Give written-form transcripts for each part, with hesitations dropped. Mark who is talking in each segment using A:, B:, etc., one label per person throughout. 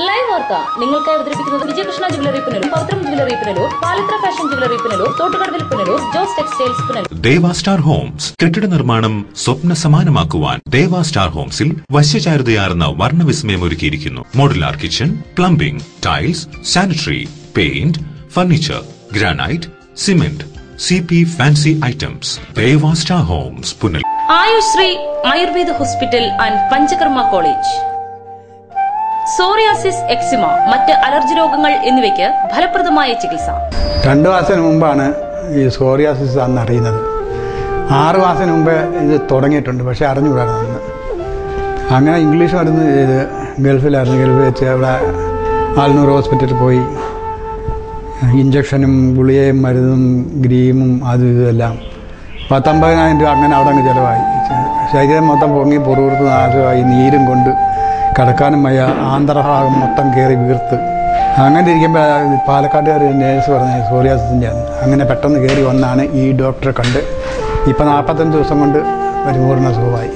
A: Live വാർത്ത നിങ്ങൾക്കായി അവതരിപ്പിക്കുന്നത് Vijayakrishna jewellery Punalur, Pavithram jewellery Punalur, Palithra fashion jewellery Punalur, തോട്ടുകടവിൽ Punalur, Jose textiles Punalur.
B: Deva star homes കെട്ടിട നിർമ്മാണം സ്വപ്ന സമാനമാക്കുവാൻ ദേവ സ്റ്റാർ ഹോംസിൽ വശ്യചാരുതയാർന്ന വർണ്ണവിസ്മയം ഒരുക്കിയിരിക്കുന്നു. Modular kitchen, plumbing, tiles, sanitary, paint, furniture, granite, cement, CP fancy items. Deva star homes Punalur.
A: Ayushree Ayurveda hospital and panchakarma college. Psoriasis, eczema, മറ്റ് അലർജി രോഗങ്ങൾ എന്നിവയ്ക്ക് ഫലപ്രദമായ ചികിത്സ.
C: 2 മാസത്തിന് മുമ്പാണ് ഈ സോറിയാസിസ് അന്ന് അറിയുന്നത്. 6 മാസത്തിന് മുമ്പ് ഇത് തുടങ്ങിയിട്ടുണ്ട്, പക്ഷെ അറിഞ്ഞുകൂടായിരുന്നു. അങ്ങനെ ഇംഗ്ലീഷ് മരുന്ന് ചെയ്ത് ഗൾഫിലായിരുന്നു. ഗൾഫിൽ വെച്ച് അവിടെ ആൽനൂർ ഹോസ്പിറ്റലിൽ പോയി ഇഞ്ചക്ഷനും ഗുളികയും മരുന്നും ക്രീമും അതും ഇതുമെല്ലാം 19,000 രൂപ അങ്ങനെ അവിടെ അങ്ങ് ചിലവായി. ശരീരം മൊത്തം പൊങ്ങി പുറൂർത്ത് നാശമായി, നീരും കൊണ്ട് കിടക്കാനും വയ്യ, ആന്തരഭാഗം മൊത്തം കയറി വീർത്ത്. അങ്ങനെ ഇരിക്കുമ്പോൾ പാലക്കാട്ടുകാർ നേഴ്സ് പറഞ്ഞ സോറിയാസിസിൻ്റെ ആണ്. അങ്ങനെ പെട്ടെന്ന് കയറി വന്നാണ് ഈ ഡോക്ടറെ കണ്ട് ഇപ്പം 45 ദിവസം കൊണ്ട് പരിപൂർണ സുഖമായി.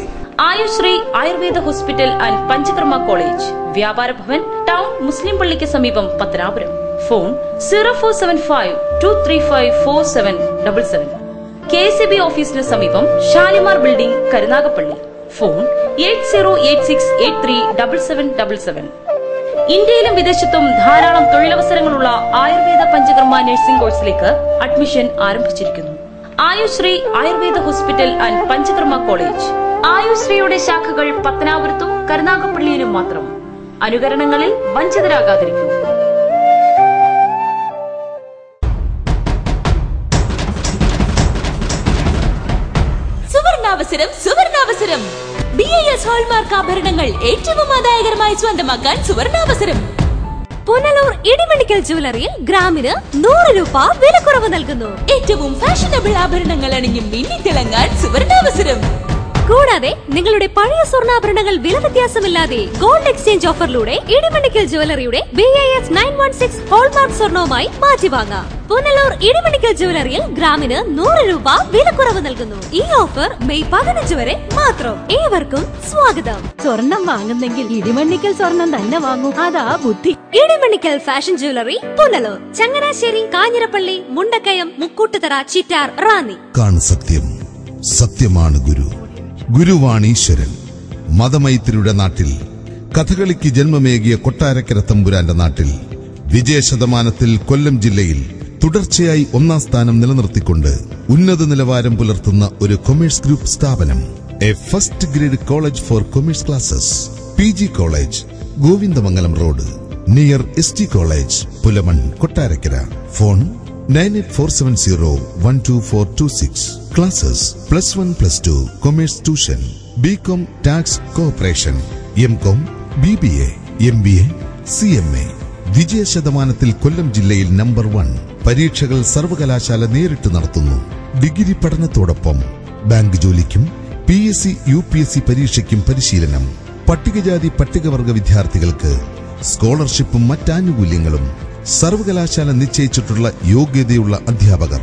A: Ayushree Ayurveda hospital and panchakarma college, വ്യാപാര ഭവൻ, ടൗൺ, മുസ്ലിം പള്ളിക്ക് സമീപം, പത്തനാപുരം. ഫോൺ 0475-235-4777. KCB ഓഫീസിന് സമീപം, ഷാലിമാർ ബിൽഡിംഗ്, കരുനാഗപ്പള്ളി. ഫോൺ 8086837777. ഇന്ത്യയിലും വിദേശത്തും ധാരാളം തൊഴിലവസരങ്ങളുള്ള ആയുർവേദ പഞ്ചകർമ്മ നഴ്സിംഗ് കോഴ്സിലേക്ക് അഡ്മിഷൻ ആരംഭിച്ചിരിക്കുന്നു. Ayushree Ayurveda hospital and panchakarma college. ആയുശ്രീയുടെ ശാഖകൾ പത്തനാപുരത്തും കരുനാഗപ്പള്ളിയിലും മാത്രം. അനുകരണങ്ങളിൽ വഞ്ചിതരാകാതിരിക്കൂ. സുവർണാവസരം. BIS ഹോൾമാർക്ക് ആഭരണങ്ങൾ ഏറ്റവും ആദായകരമായി സ്വന്തമാക്കാൻ സുവർണാവസരം. പുനലൂർ ഇടിമണിക്കൽ ജ്വല്ലറിയിൽ ഗ്രാമിന് 100 രൂപ വിലക്കുറവ് നൽകുന്നു. ഏറ്റവും ഫാഷനബിൾ ആഭരണങ്ങൾ അണിഞ്ഞ് മിന്നിത്തിളങ്ങാൻ സുവർണാവസരം. കൂടാതെ നിങ്ങളുടെ പഴയ സ്വർണ്ണാഭരണങ്ങൾ വില വ്യത്യാസമില്ലാതെ ഗോൾഡ് എക്സ്ചേഞ്ച് ഓഫറിലൂടെ ഇടിമണിക്കൽ ജ്വല്ലറിയുടെ BIS 916 ഹോൾമാർക്ക് സ്വർണവുമായി മാറ്റി വാങ്ങാം. പുനലൂർ ഇടിമണിക്കൽ ജ്വല്ലറിയിൽ ഗ്രാമിന് 100 രൂപ വിലക്കുറവ് നൽകുന്നു. ഈ ഓഫർ മെയ് 15 വരെ മാത്രം. ഏവർക്കും സ്വാഗതം.
D: സ്വർണം വാങ്ങുന്നെങ്കിൽ ഇടിമണിക്കൽ സ്വർണം തന്നെ വാങ്ങൂ, അതാ ബുദ്ധി.
A: Idimanikkal fashion jewellery, Punalur, Changanassery, Kanjirappally, Mundakayam, Mukkoottuthara, Chittar, Ranni.
E: സത്യം, സത്യമാണ് ഗുരു. ഗുരുവാണീശ്വരൻ. മതമൈത്രിയുടെ നാട്ടിൽ കഥകളിക്ക് ജന്മമേകിയ കൊട്ടാരക്കര തമ്പുരാന്റെ നാട്ടിൽ വിജയശതമാനത്തിൽ കൊല്ലം ജില്ലയിൽ തുടർച്ചയായി 1ാം സ്ഥാനം നിലനിർത്തിക്കൊണ്ട് ഉന്നത നിലവാരം പുലർത്തുന്ന ഒരു കൊമേഴ്സ് ഗ്രൂപ്പ് സ്ഥാപനം. A first grade college for commerce classes. PG college, Govindamangalam road, near ST college, Pulamon, Kottarakkara. Phone 9847012426. Classes +1+2 commerce tuition, BCom tax corporation, MCom, BBA, MBA, CMA. വിജയശതമാനത്തിൽ കൊല്ലം ജില്ലയിൽ നമ്പർ 1. പരീക്ഷകൾ സർവകലാശാല നേരിട്ട് നടത്തുന്നു. ഡിഗ്രി പഠനത്തോടൊപ്പം ബാങ്ക് ജോലിക്കും PSC UPSC പരീക്ഷയ്ക്കും പരിശീലനം. പട്ടികജാതി പട്ടികവർഗ വിദ്യാർത്ഥികൾക്ക് സ്കോളർഷിപ്പും മറ്റാനുകൂല്യങ്ങളും. സർവകലാശാല നിശ്ചയിച്ചിട്ടുള്ള യോഗ്യതയുള്ള അധ്യാപകർ.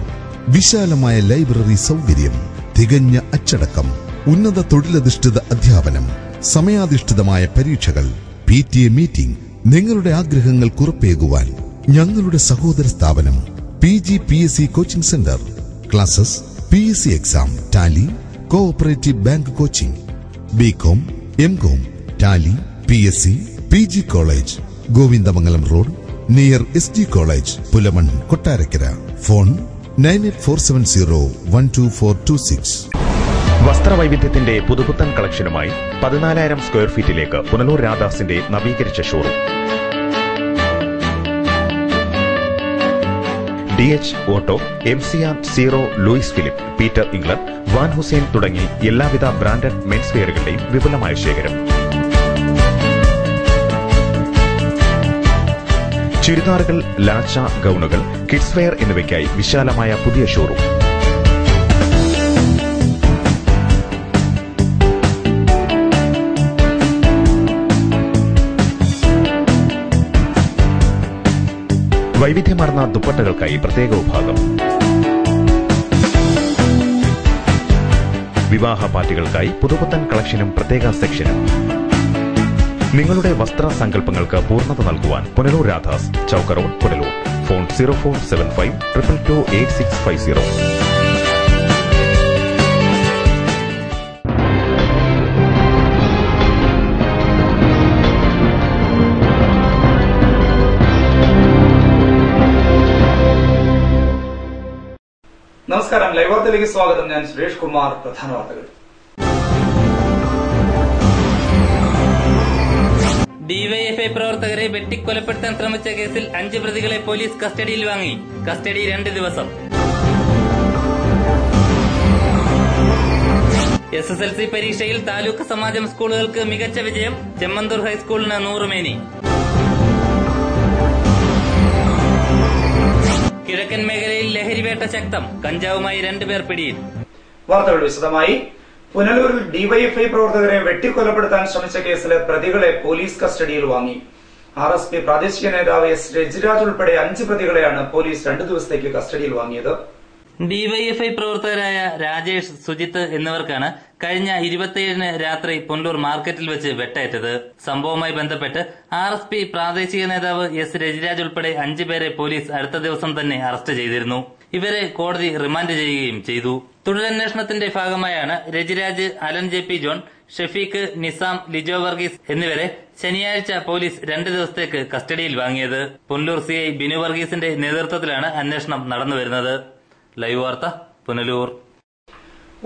E: വിശാലമായ ലൈബ്രറി സൗകര്യം. തികഞ്ഞ അച്ചടക്കം. ഉന്നത തൊഴിലധിഷ്ഠിത അധ്യാപനം. സമയാധിഷ്ഠിതമായ പരീക്ഷകൾ. PTA meeting. നിങ്ങളുടെ ആഗ്രഹങ്ങൾ ഉറപ്പേകുവാൻ ഞങ്ങളുടെ സഹോദര സ്ഥാപനം PG PSC coaching centre. Classes PSC exam, Tally, cooperative bank coaching, BCom, MCom, Tally, PSC, PG college, Govindamangalam road, near SG college, Pulamon, Kottarakkara. Phone 9847012426.
F: വസ്ത്രവൈവിധ്യത്തിന്റെ പുതുപുത്തൻ കളക്ഷനുമായി 14,000 സ്ക്വയർ ഫീറ്റിലേക്ക് പുനലൂർ രാധാസിന്റെ നവീകരിച്ച showroom. DH Otto, MCR, Zero, Louis Philippe, Peter England, Van Heusen തുടങ്ങി എല്ലാവിധ branded men's വെയറുകളുടെയും വിപുലമായ ശേഖരം. ചുരിദാറുകൾ, ലാച്ച, ഗൌണുകൾ, കിഡ്സ് വെയർ എന്നിവയ്ക്കായി വിശാലമായ പുതിയ ഷോറൂം. വൈവിധ്യമാർന്ന ദുപ്പട്ടകൾക്കായി പ്രത്യേക വിഭാഗം. വിവാഹ പാർട്ടികൾക്കായി പുതുപുത്തൻ കളക്ഷനും പ്രത്യേക സെക്ഷനും. നിങ്ങളുടെ വസ്ത്ര സങ്കല്പങ്ങൾക്ക് പൂർണ്ണത നൽകുവാൻ പുനലൂർ രാധാസ്, ചൗക്ക് റോഡ്, പുനലൂർ. ഫോൺ 0475 222 8650.
G: നമസ്കാരം. ലൈവ് വാർത്തയിലേക്ക് സ്വാഗതം. ഞാൻ സുരേഷ് കുമാർ. പ്രധാന വാർത്തകൾ.
H: ഡിവൈഎഫ്ഐ പ്രവർത്തകരെ വെട്ടിക്കൊലപ്പെടുത്താൻ ശ്രമിച്ച കേസിൽ 5 പ്രതികളെ പോലീസ് കസ്റ്റഡിയിൽ വാങ്ങി. കസ്റ്റഡി 2 ദിവസം. SSLC പരീക്ഷയിൽ താലൂക്ക് സമാജം സ്കൂളുകൾക്ക് മികച്ച വിജയം. ചെമ്മന്തൂർ ഹൈസ്കൂളിന് 100 മേനി. കിഴക്കൻ മേഖലയിൽ ലഹരിവേട്ട ശക്തം. കഞ്ചാവുമായി 2 പേർ പിടിയിൽ.
G: വാർത്തകൾ വിശദമായി. പുനലൂരിൽ ഡിവൈഎഫ്ഐ പ്രവർത്തകരെ വെട്ടിക്കൊലപ്പെടുത്താൻ ശ്രമിച്ച കേസിലെ പ്രതികളെ പോലീസ് കസ്റ്റഡിയിൽ വാങ്ങി. RSP പ്രാദേശിക നേതാവ് S. രജിരാജ് ഉൾപ്പെടെ 5 പ്രതികളെയാണ് പോലീസ് 2 ദിവസത്തേക്ക് കസ്റ്റഡിയിൽ വാങ്ങിയത്.
H: ഡിവൈഎഫ്ഐ പ്രവർത്തകരായ രാജേഷ്, സുജിത്ത് എന്നിവർക്കാണ് കഴിഞ്ഞ 27-ന് രാത്രി പുനലൂർ മാർക്കറ്റിൽ വെച്ച് വെട്ടേറ്റത്. സംഭവവുമായി ബന്ധപ്പെട്ട് RSP പ്രാദേശിക നേതാവ് S. രജിരാജ് ഉൾപ്പെടെ 5 പേരെ പോലീസ് അടുത്ത ദിവസം തന്നെ അറസ്റ്റ് ചെയ്തിരുന്നു. ഇവരെ കോടതി റിമാൻഡ് ചെയ്യുകയും ചെയ്തു. തുടരന്വേഷണത്തിന്റെ ഭാഗമായാണ് Rajiraj, Alan JP John, Shefeeq, Nizam, Lijo Varghese എന്നിവരെ ശനിയാഴ്ച പോലീസ് 2 ദിവസത്തേക്ക് കസ്റ്റഡിയിൽ വാങ്ങിയത്. പുനലൂർ CI ബിനു വർഗീസിന്റെ നേതൃത്വത്തിലാണ് അന്വേഷണം നടന്നുവരുന്നത്. ലൈവ് വാർത്ത, Punalur.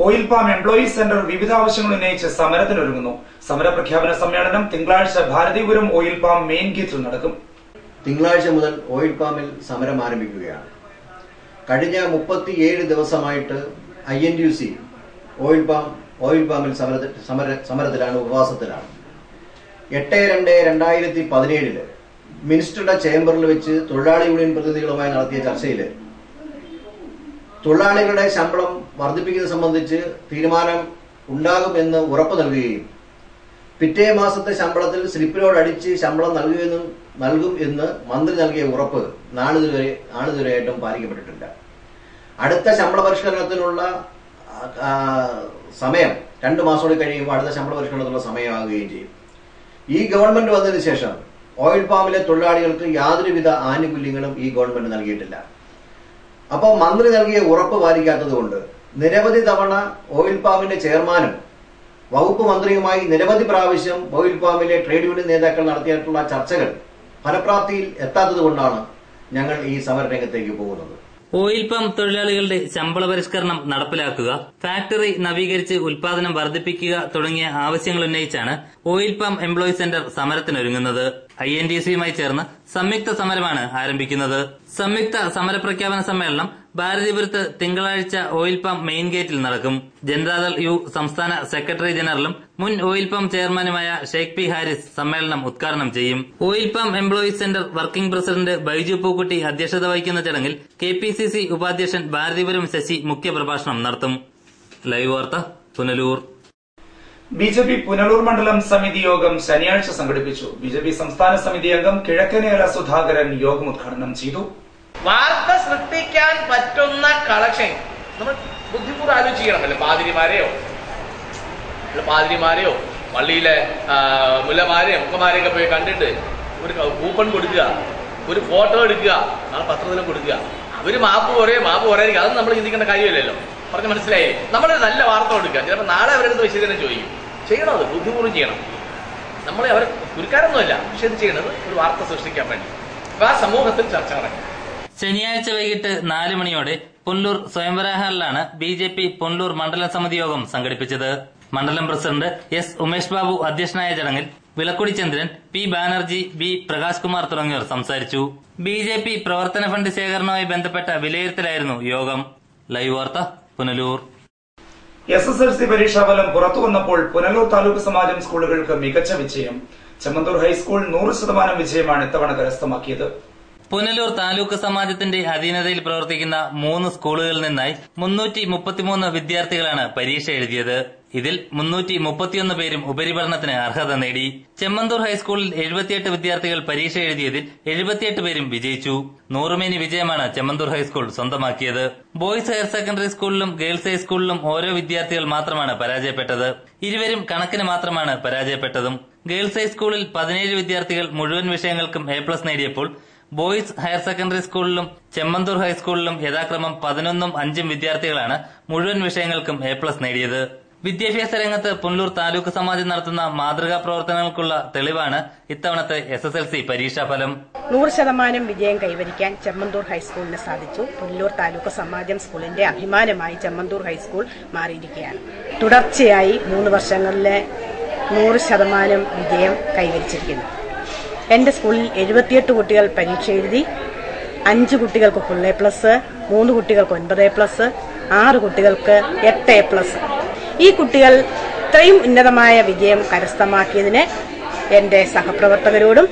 G: Oil palm employees centre വിവിധ ആവശ്യങ്ങൾ ഉന്നയിച്ച് സമരത്തിനൊരുങ്ങുന്നു. സമരപ്രഖ്യാപന സമ്മേളനം തിങ്കളാഴ്ച ഭാരതീപുരം ഓയിൽ പാം മെയിൻ ഗേറ്റിൽ നടക്കും.
I: തിങ്കളാഴ്ച മുതൽ ഓയിൽ പാമിൽ സമരം ആരംഭിക്കുകയാണ്. കഴിഞ്ഞ 37 ദിവസമായിട്ട് INTUC ഓയിൽ പാമിൽ സമരത്തിലാണ്, ഉപവാസത്തിലാണ്. 8/2/2017 മിനിസ്റ്ററുടെ ചേംബറിൽ വെച്ച് തൊഴിലാളി യൂണിയൻ പ്രതിനിധികളുമായി നടത്തിയ ചർച്ചയിൽ തൊഴിലാളികളുടെ ശമ്പളം വർദ്ധിപ്പിക്കുന്നത് സംബന്ധിച്ച് തീരുമാനം ഉണ്ടാകുമെന്ന് ഉറപ്പ് നൽകുകയും പിറ്റേ മാസത്തെ ശമ്പളത്തിൽ സ്ലിപ്പിനോടടിച്ച് ശമ്പളം നൽകും എന്ന് മന്ത്രി നൽകിയ ഉറപ്പ് നാളിതുവരെയായിട്ടും പാലിക്കപ്പെട്ടിട്ടില്ല. അടുത്ത ശമ്പള പരിഷ്കരണത്തിനുള്ള സമയം 2 മാസം കൂടി കഴിയുമ്പോൾ അടുത്ത ശമ്പള പരിഷ്കരണത്തിനുള്ള സമയമാകുകയും ചെയ്യും. ഈ ഗവൺമെന്റ് വന്നതിന് ശേഷം ഓയിൽ പാമിലെ തൊഴിലാളികൾക്ക് യാതൊരുവിധ ആനുകൂല്യങ്ങളും ഈ ഗവൺമെന്റ് നൽകിയിട്ടില്ല. അപ്പോൾ മന്ത്രി നൽകിയ ഉറപ്പ് പാലിക്കാത്തതുകൊണ്ട് നിരവധി തവണ ഓയിൽ പാമിന്റെ ചെയർമാനും വകുപ്പ് മന്ത്രിയുമായി നിരവധി പ്രാവശ്യം ഓയിൽ പാമിലെ ട്രേഡ് യൂണിയൻ നേതാക്കൾ നടത്തിയിട്ടുള്ള ചർച്ചകൾ ഫലപ്രാപ്തിയിൽ എത്താത്തതുകൊണ്ടാണ് ഞങ്ങൾ ഈ സമരരംഗത്തേക്ക് പോകുന്നത്.
H: ഓയിൽ പാം തൊഴിലാളികളുടെ ശമ്പള പരിഷ്കരണം നടപ്പിലാക്കുക, ഫാക്ടറി നവീകരിച്ച് ഉൽപാദനം വർദ്ധിപ്പിക്കുക തുടങ്ങിയ ആവശ്യങ്ങൾ ഉന്നയിച്ചാണ് ഓയിൽ പാം എംപ്ലോയീസ് സെന്റർ സമരത്തിനൊരുങ്ങുന്നത്. INTUCയുമായി ചേർന്ന് സംയുക്ത സമരമാണ് ആരംഭിക്കുന്നത്. സംയുക്ത സമരപ്രഖ്യാപന സമ്മേളനം ഭാരതീപുരത്ത് തിങ്കളാഴ്ച ഓയിൽ പാം മെയിൻ ഗേറ്റിൽ നടക്കും. ജനതാദൾ U സംസ്ഥാന സെക്രട്ടറി ജനറലും മുൻ ഓയിൽ പാം ചെയർമാനുമായ ഷെയ്ഖ് P. ഹാരിസ് സമ്മേളനം ഉദ്ഘാടനം ചെയ്യും. Oil palm employees centre working president Baiju Pookutty അധ്യക്ഷത വഹിക്കുന്ന ചടങ്ങിൽ KPCC ഉപാധ്യക്ഷൻ ഭാരതീപുരം ശശി മുഖ്യപ്രഭാഷണം നടത്തും. ലൈവ് വാർത്ത, പുനലൂർ.
G: BJP പുനലൂർ മണ്ഡലം സമിതി യോഗം ശനിയാഴ്ച സംഘടിപ്പിച്ചു. BJP സംസ്ഥാന സമിതി അംഗം കിഴക്കനേല സുധാകരൻ യോഗം ഉദ്ഘാടനം ചെയ്തു.
J: വാർത്ത സൃഷ്ടിക്കാൻ പറ്റുന്ന കളക്ഷൻ നമ്മൾ ബുദ്ധിപൂർവ്വം ആലോചിക്കണമല്ലോ. പാതിരിമാരെയോ പള്ളിയിലെ മുല്ലമാരെയോ മുഖമാരെയൊക്കെ പോയി കണ്ടിട്ട് ഒരു കൂപ്പൺ കൊടുക്കുക, ഒരു ഫോട്ടോ എടുക്കുക, നാളെ പത്രത്തിലും കൊടുക്കുക. അവര് മാപ്പ് പറയായിരിക്കും. അത് നമ്മൾ ചിന്തിക്കേണ്ട കാര്യമില്ലല്ലോ. പറഞ്ഞ് മനസ്സിലായി. നമ്മളൊരു നല്ല വാർത്ത കൊടുക്കുക. ചിലപ്പോൾ നാളെ അവരെടുത്ത് വിശദീകരണം ചോദിക്കും. ചെയ്യണം, അത് ബുദ്ധിപൂർവ്വം ചെയ്യണം. നമ്മളെ അവർ കുരുക്കാരൊന്നുമല്ല, പക്ഷെ ഇത് ചെയ്യണത് ഒരു വാർത്ത സൃഷ്ടിക്കാൻ വേണ്ടി. അപ്പൊ ആ സമൂഹത്തിൽ ചർച്ച നടക്കും.
H: ശനിയാഴ്ച വൈകിട്ട് 4 മണിയോടെ പുനലൂർ സ്വയംവര ഹാളിലാണ് BJP പുനലൂർ മണ്ഡലം സമിതി യോഗം സംഘടിപ്പിച്ചത്. മണ്ഡലം പ്രസിഡന്റ് S. ഉമേഷ് ബാബു അധ്യക്ഷനായ ചടങ്ങിൽ വിളക്കുടി ചന്ദ്രൻ, P. ബാനർജി, B. പ്രകാശ് കുമാർ തുടങ്ങിയവർ സംസാരിച്ചു. BJP പ്രവർത്തന ഫണ്ട് ശേഖരണവുമായി ബന്ധപ്പെട്ട വിലയിരുത്തലായിരുന്നു യോഗം. ലൈവ് വാർത്ത, പുനലൂർ.
G: SSLC പരീക്ഷാഫലം പുറത്തുവന്നപ്പോൾ പുനലൂർ താലൂക്ക് സമാജം സ്കൂളുകൾക്ക് മികച്ച വിജയം. ചെമ്മന്തൂർ ഹൈസ്കൂൾ 100% വിജയമാണ് ഇത്തവണ കരസ്ഥമാക്കിയത്.
H: പുനലൂർ താലൂക്ക് സമാജത്തിന്റെ അധീനതയിൽ പ്രവർത്തിക്കുന്ന 3 സ്കൂളുകളിൽ നിന്നായി 333 വിദ്യാർത്ഥികളാണ് പരീക്ഷ എഴുതിയത്. ഇതിൽ 331 പേരും ഉപരിപഠനത്തിന് അർഹത നേടി. ചെമ്മന്തൂർ ഹൈസ്കൂളിൽ 78 വിദ്യാർത്ഥികൾ പരീക്ഷ എഴുതിയതിൽ 78 പേരും വിജയിച്ചു. 100 മേനി വിജയമാണ് ചെമ്മന്തൂർ ഹൈസ്കൂൾ സ്വന്തമാക്കിയത്. ബോയ്സ് ഹയർ സെക്കൻഡറി സ്കൂളിലും ഗേൾസ് ഹൈസ്കൂളിലും ഓരോ വിദ്യാർത്ഥികൾ മാത്രമാണ് പരാജയപ്പെട്ടത്. ഇരുവരും കണക്കിന് മാത്രമാണ് പരാജയപ്പെട്ടതും. ഗേൾസ് ഹൈസ്കൂളിൽ 17 വിദ്യാർത്ഥികൾ മുഴുവൻ വിഷയങ്ങൾക്കും A+ നേടിയപ്പോൾ ബോയ്സ് ഹയർ സെക്കൻഡറി സ്കൂളിലും ചെമ്മന്തൂർ ഹൈസ്കൂളിലും യഥാക്രമം 11ഉം 5ഉം വിദ്യാർത്ഥികളാണ് മുഴുവൻ വിഷയങ്ങൾക്കും A+ നേടിയത്. വിദ്യാഭ്യാസ രംഗത്ത് പുനലൂർ താലൂക്ക് സമാജം നടത്തുന്ന മാതൃകാ പ്രവർത്തനങ്ങൾക്കുള്ള തെളിവാണ് ഇത്തവണത്തെ SSLC പരീക്ഷാഫലം.
K: 100% വിജയം കൈവരിക്കാൻ ചെമ്മന്തൂർ ഹൈസ്കൂളിന് സാധിച്ചു. പുനലൂർ താലൂക്ക് സമാജം സ്കൂളിന്റെ അഭിമാനമായി ചെമ്മന്തൂർ ഹൈസ്കൂൾ മാറിയിരിക്കുകയാണ്. തുടർച്ചയായി 3 വർഷങ്ങളിലെ 100% വിജയം കൈവരിച്ചിരിക്കുന്നു. എന്റെ സ്കൂളിൽ 78 കുട്ടികൾ പരീക്ഷ എഴുതി. 5 കുട്ടികൾക്ക് ഫുൾ A+, 3 കുട്ടികൾക്ക് 9A+, 6 കുട്ടികൾക്ക് 8A+. ഈ കുട്ടികൾ ഇത്രയും ഉന്നതമായ വിജയം കരസ്ഥമാക്കിയതിന് എന്റെ സഹപ്രവർത്തകരോടും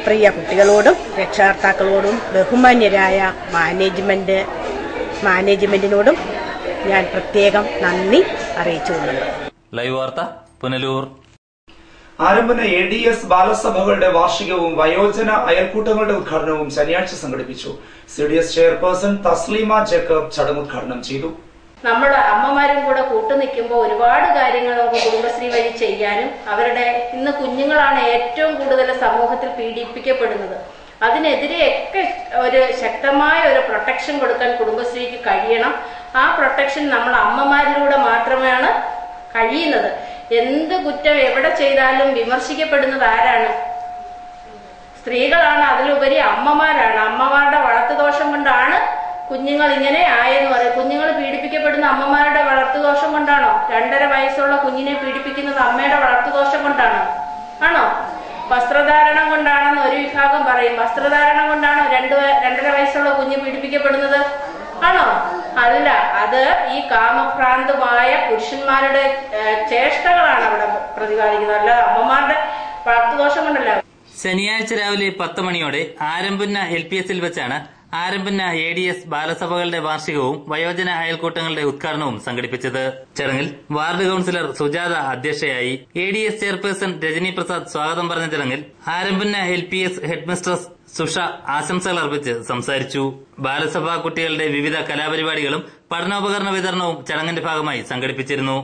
K: പ്രിയ കുട്ടികളോടും രക്ഷകർത്താക്കളോടും ബഹുമാന്യരായ മാനേജ്മെന്റിനോടും ഞാൻ പ്രത്യേകം നന്ദി അറിയിച്ചുകൊള്ളുന്നു.
H: ലൈവ് വാർത്ത പുനലൂർ.
G: ആരംഭന ADS ബാലസഭകളുടെ വാർഷികവും വയോജന അയൽക്കൂട്ടങ്ങളുടെ ഉദ്ഘാടനവും ശനിയാഴ്ച സംഘടിപ്പിച്ചു. CDS ചെയർപേഴ്സൺ തസ്ലീമ ജേക്കബ് ചടങ്ങ് ഉദ്ഘാടനം ചെയ്തു.
L: നമ്മുടെ അമ്മമാരും കൂടെ കൂട്ടുനിൽക്കുമ്പോൾ ഒരുപാട് കാര്യങ്ങൾ നമുക്ക് കുടുംബശ്രീ വഴി ചെയ്യാനും അവരുടെ ഇന്ന് കുഞ്ഞുങ്ങളാണ് ഏറ്റവും കൂടുതൽ സമൂഹത്തിൽ പീഡിപ്പിക്കപ്പെടുന്നത്. അതിനെതിരെയൊക്കെ ഒരു ശക്തമായ ഒരു പ്രൊട്ടക്ഷൻ കൊടുക്കാൻ കുടുംബശ്രീക്ക് കഴിയണം. ആ പ്രൊട്ടക്ഷൻ നമ്മൾ അമ്മമാരിലൂടെ മാത്രമാണ് കഴിയുന്നത്. എന്ത് കുറ്റം എവിടെ ചെയ്താലും വിമർശിക്കപ്പെടുന്നത് ആരാണ്? സ്ത്രീകളാണ്. അതിലുപരി അമ്മമാരാണ്. അമ്മമാരുടെ വളർത്തുദോഷം കൊണ്ടാണ് കുഞ്ഞുങ്ങൾ ഇങ്ങനെ ആയെന്ന് പറയും. കുഞ്ഞുങ്ങൾ പീഡിപ്പിക്കപ്പെടുന്ന അമ്മമാരുടെ വളർത്തുദോഷം കൊണ്ടാണോ? 2.5 വയസ്സുള്ള കുഞ്ഞിനെ പീഡിപ്പിക്കുന്നത് അമ്മയുടെ വളർത്തുദോഷം കൊണ്ടാണോ? ആണോ? വസ്ത്രധാരണം കൊണ്ടാണെന്ന് ഒരു വിഭാഗം പറയും. വസ്ത്രധാരണം കൊണ്ടാണോ 2.5 വയസ്സുള്ള കുഞ്ഞ് പീഡിപ്പിക്കപ്പെടുന്നത്? ആണോ? അല്ല. അത് ഈ കാമഭ്രാന്തമായ പുരുഷന്മാരുടെ ചേഷ്ടകളാണ് അവിടെ പ്രതിപാദിക്കുന്നത്. അല്ല അമ്മമാരുടെ വളർത്തുദോഷം കൊണ്ടല്ല.
H: ശനിയാഴ്ച രാവിലെ 10 മണിയോടെ ആരംഭുന്ന LPSൽ വെച്ചാണ് ആരംഭുന്ന ADS ബാലസഭകളുടെ വാർഷികവും വയോജന അയൽക്കൂട്ടങ്ങളുടെ ഉദ്ഘാടനവും സംഘടിപ്പിച്ചത്. ചടങ്ങിൽ വാർഡ് കൌൺസിലർ സുജാത അധ്യക്ഷയായി. ADS ചെയർപേഴ്സൺ രജനി പ്രസാദ് സ്വാഗതം പറഞ്ഞ ചടങ്ങിൽ ആരംഭുന്ന LPS ഹെഡ്മിസ്ട്രസ് സുഷ ആശംസകൾ അർപ്പിച്ച് സംസാരിച്ചു. ബാലസഭാ കുട്ടികളുടെ വിവിധ കലാപരിപാടികളും പഠനോപകരണ വിതരണവും ചടങ്ങിന്റെ ഭാഗമായി സംഘടിപ്പിച്ചിരുന്നു.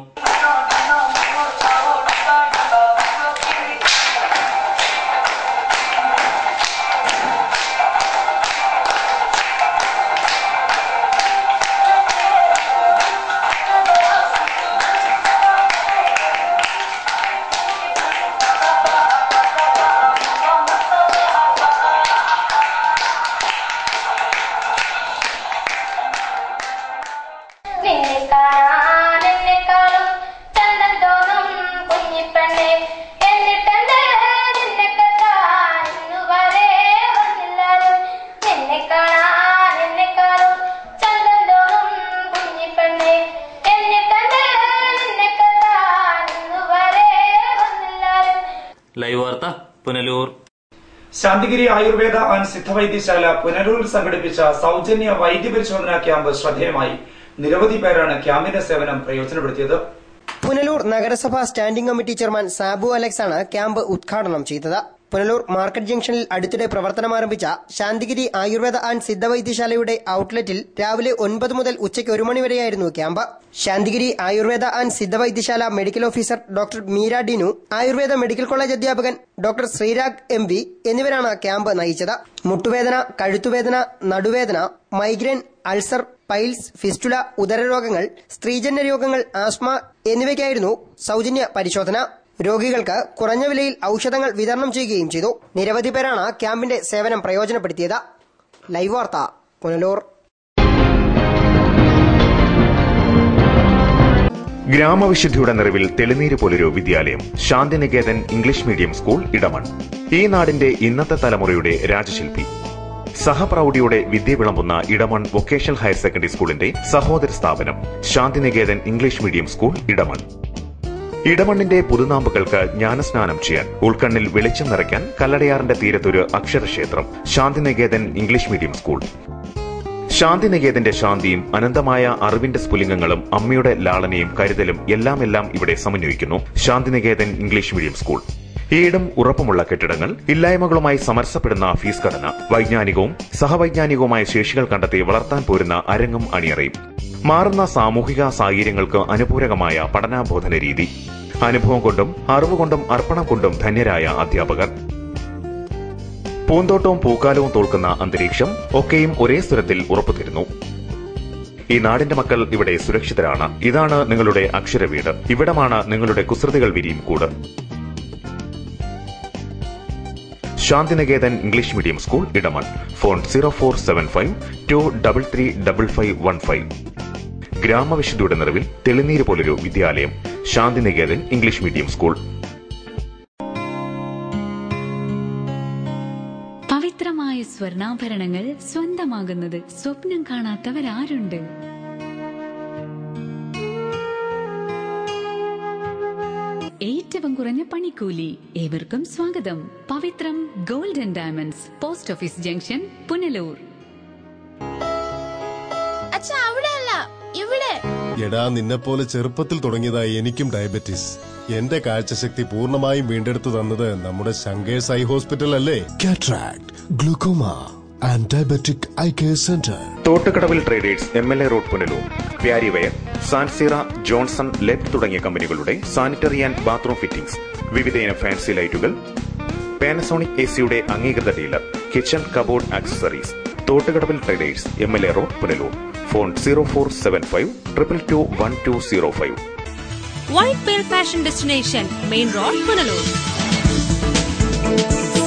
H: ലൈവ് വാർത്ത പുനലൂർ.
G: ശാന്തിഗിരി ആയുർവേദ ആൻഡ് സിദ്ധവൈദ്യശാല പുനലൂരിൽ സംഘടിപ്പിച്ച സൗജന്യ വൈദ്യപരിശോധനാ ക്യാമ്പ് ശ്രദ്ധേയമായി. നിരവധി പേരാണ് ക്യാമ്പിന്റെ സേവനം പ്രയോജനപ്പെടുത്തിയത്.
M: പുനലൂർ നഗരസഭാ standing committee chairman Sabu Alex ആണ് ക്യാമ്പ് ഉദ്ഘാടനം ചെയ്തത്. പുനലൂർ മാർക്കറ്റ് ജംഗ്ഷനിൽ അടുത്തിടെ പ്രവർത്തനം ആരംഭിച്ച ശാന്തിഗിരി ആയുർവേദ ആൻഡ് സിദ്ധവൈദ്യശാലയുടെ ഔട്ട്ലെറ്റിൽ രാവിലെ 9 മുതൽ ഉച്ചയ്ക്ക് 1 മണി വരെയായിരുന്നു camp. Santhigiri Ayurveda and Sidhavaidyasala medical officer doctor Meera Dinu, Ayurveda medical college അധ്യാപകൻ ഡോക്ടർ ശ്രീരാഗ് MV എന്നിവരാണ് ക്യാമ്പ് നയിച്ചത്. മുട്ടുവേദന, കഴുത്തുവേദന, നടുവേദന, മൈഗ്രെയിൻ, അൾസർ, പൈൽസ്, ഫിസ്റ്റുല, ഉദരരോഗങ്ങൾ, സ്ത്രീജന്യ രോഗങ്ങൾ, ആസ്മ എന്നിവയ്ക്കായിരുന്നു സൗജന്യ പരിശോധന. രോഗികൾക്ക് കുറഞ്ഞ വിലയിൽ ഔഷധങ്ങൾ വിതരണം ചെയ്യുകയും ചെയ്തു. നിരവധി പേരാണ് ക്യാമ്പിന്റെ സേവനം പ്രയോജനപ്പെടുത്തിയത്. ലൈവ് വാർത്ത പുനലൂർ.
F: ഗ്രാമവിശുദ്ധിയുടെ നിറവിൽ തെളിനീര് പോലൊരു വിദ്യാലയം Shantiniketan English medium school Edamon. ഈ നാടിന്റെ ഇന്നത്തെ തലമുറയുടെ രാജശില്പി. സഹപ്രൗഢിയോടെ വിദ്യ വിളമ്പുന്ന ഇടമൺ വൊക്കേഷണൽ ഹയർ സെക്കൻഡറി സ്കൂളിന്റെ സഹോദര സ്ഥാപനം Santiniketan English medium school Edamon. ഇടമണ്ണിന്റെ പുതുനാമ്പുകൾക്ക് ജ്ഞാനസ്നാനം ചെയ്യാൻ, ഉൾക്കണ്ണിൽ വെളിച്ചം നിറയ്ക്കാൻ കല്ലടയാറിന്റെ തീരത്തൊരു അക്ഷരക്ഷേത്രം ശാന്തിനികേതൻ ഇംഗ്ലീഷ് മീഡിയം സ്കൂൾ. ശാന്തിനികേതന്റെ ശാന്തിയും അനന്തമായ അറിവിന്റെ സ്ഫുലിംഗങ്ങളും അമ്മയുടെ ലാളനയും കരുതലും എല്ലാം ഇവിടെ സമന്വയിക്കുന്നു ശാന്തിനികേതൻ ഇംഗ്ലീഷ് മീഡിയം സ്കൂൾ. ഏടും ഉറപ്പുമുള്ള കെട്ടിടങ്ങൾ, ഇല്ലായ്മകളുമായി സമരസപ്പെടുന്ന ഫീസ് ഘടന, വൈജ്ഞാനികവും സഹവൈജ്ഞാനികവുമായ ശേഷികൾ കണ്ടെത്തി വളർത്താൻ പോരുന്ന അരങ്ങും അണിയറയും, മാറുന്ന സാമൂഹിക സാഹചര്യങ്ങൾക്ക് അനുപൂരകമായ പഠനാബോധന രീതി, അനുഭവം കൊണ്ടും അറിവുകൊണ്ടും അർപ്പണം കൊണ്ടും ധന്യരായ അധ്യാപകർ. പൂന്തോട്ടവും പൂക്കാലവും തോൽക്കുന്ന അന്തരീക്ഷം ഒക്കെയും ഒരേ സ്വരത്തിൽ ഉറപ്പുതരുന്നു. ഈ നാടിന്റെ മക്കൾ ഇവിടെ സുരക്ഷിതരാണ്. ഇതാണ് നിങ്ങളുടെ അക്ഷരവീട്. ഇവിടമാണ് നിങ്ങളുടെ കുസൃതികൾ വിരിയും കൂട്. Shantiniketan English medium school, Edamon. Phone 0475233515. ഗ്രാമവിശുദ്ധിയുടെ നിറവിൽ തെളിനീര് പോലൊരു വിദ്യാലയം. Shantiniketan English medium school.
N: പവിത്രമായ സ്വർണ്ണാഭരണങ്ങൾ സ്വന്തമാകുന്നത് സ്വപ്നം കാണാത്തവരാരുണ്ട്? ഏറ്റവും കുറഞ്ഞ പണിക്കൂലി. ഏവർക്കും സ്വാഗതം. Pavithram gold and diamonds, post office junction, Punalur.
O: എടാ, നിന്നെപ്പോലെ ചെറുപ്പത്തിൽ തുടങ്ങിയതായി എനിക്കും ഡയബറ്റീസ്. എന്റെ കാഴ്ചശക്തി പൂർണ്ണമായും വീണ്ടെടുത്തു തന്നത് നമ്മുടെ ശങ്കേഴ്സ് ഐ ഹോസ്പിറ്റൽ അല്ലേ? Cataract, glaucoma and diabetic eye care centre.
F: തോട്ടുകടവിൽ traders, MLA road, Punalur. Parryware, സാൻസീറ, ജോൺസൺ, ലെബ് തുടങ്ങിയ കമ്പനികളുടെ സാനിറ്ററി ആൻഡ് ബാത്റൂം ഫിറ്റിംഗ്സ്, വിവിധയിനം ഫാൻസി ലൈറ്റുകൾ, പാനസോണിക് AC-യുടെ അംഗീകൃത ഡീലർ, കിച്ചൺ കബോർഡ് ആക്സസറീസ്. തോട്ടുകടവിൽ traders, MLA road, Punalur. Phone 0475221205.
A: White pearl fashion destination, main road, Punalur.